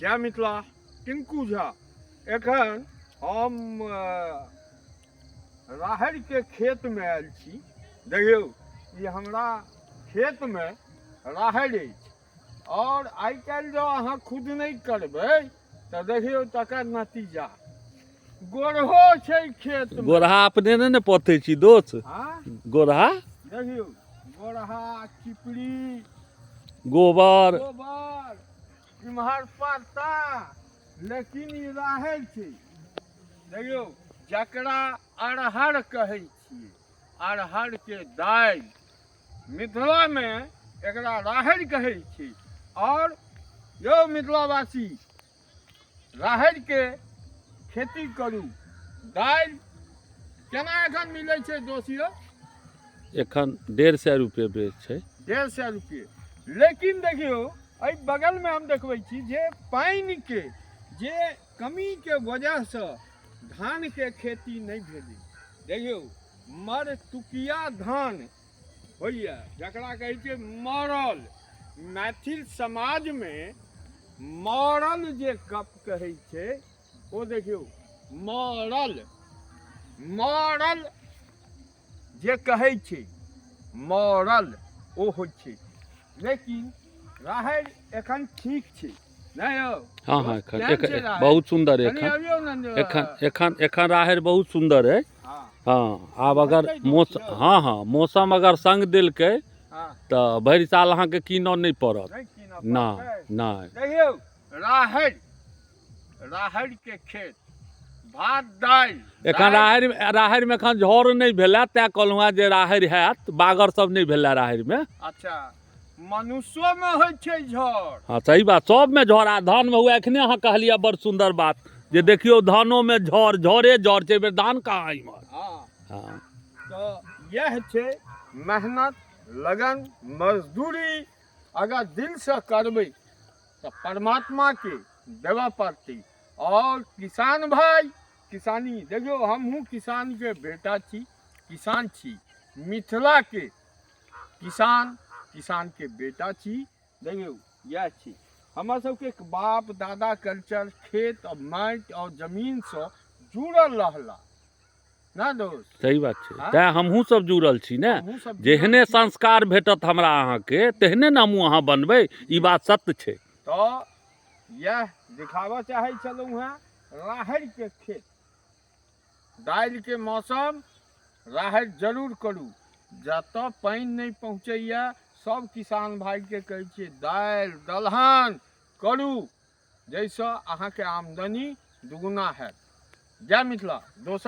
जय मिथिला टिंकू झा एखन हम राहरि के खेत में आयल छी। देखियौ ई हमरा खेत में राहरि अछि और आइ काल्हि जो अहाँ खुद नहीं करबै तो देखियौ तकर नतीजा गोरहो छै खेत में। गोरहा अपने ने पोते छी दोस्त। हाँ गोरहा देखियौ गोरहा चिपड़ी गोबर इम्हर पड़ता लेकिन ई राहरि छै। देखियौ जकरा अरहर कहै छियै, अरहर के दालि मिथिला में एकरा राहरि कहै छै। और यौ मिथिलावासी राहरि के खेती करू। दालि केना एखन मिलै छै दोषियो? एखन 150 रुपये बेच छै। 150 रुपये। लेकिन देखियौ एहि बगल में हम देखबै छी जे पानि के जे कमी के वजह से धान के खेती नहीं भेलै। देखियौ मरतुकिया धान होइए जकरा कहै छै मरल। मैथिल समाज में मरल जे गप कहै छै ओ देखियौ मरल मरल जे कहै छै मरल ओ होइ छै। लेकिन राहरि एखन ठीक छै नहीं यौ? हाँ हाँ एखन केहन छै राहरि? बहुत सुंदर है। कनी अबियौ ने एखन राहरि बहुत सुंदर है। हाँ हाँ आब अगर बनतै मौसम दोस्त यौ? हाँ मौसम अगर संग देलकै हाँ तो भरि साल अहाँ के कीनऽ नहीं पड़त। नहीं कीनऽ ना पड़तै। ना देखियौ राहरि के खेत भात दालि एखन राहरि में एखन झड़ नहीं भेलै तैं कहलहुँ हेँ जे राहरि हैत। बागर सब नहीं भेलै राहरि में। अच्छा मनुष्यो में होइ छै झड़। हाँ सही बात सब में झड़ आ धान में हुए। एखने अहाँ कहलियै बड़ सुंदर बात जे देखियो धानों में झड़े झड़ छै। बेर धान कहाँ इमहर। हाँ हाँ तो यह छै मेहनत लगन मजदूरी अगर दिल से करबै तो परमात्मा के देवा पड़तै। और किसान भाई किसानी देखियो हमहूँ किसान के बेटा छी, किसान छी मिथिला के किसान के बेटा छी। देखियौ यह छी हमर सबके बाप दादा कल्चर खेत और माटि और जमीन से जुड़ल रहला ना दोस्त। सही बात छै। हाँ? तैं हमहूँ सब जुड़ल छी ने। हमहूँ सब जुड़ल जेहने छी। संस्कार भेटत हमरा अहाँ के तेहने ने हमहूँ अहाँ बनबै। ई बात सत्य छै। तो यह दिखावा चाहे छलूँ हैं राहरि के खेत दालि के मौसम राहरि जरूर करू। जतऽ पानि नहीं पहुँचैया सब किसान भाई के कहै छियै दालि दलहन करू जैसे अहाँ के आमदनी दुगुना हैत। जय मिथिला दोसर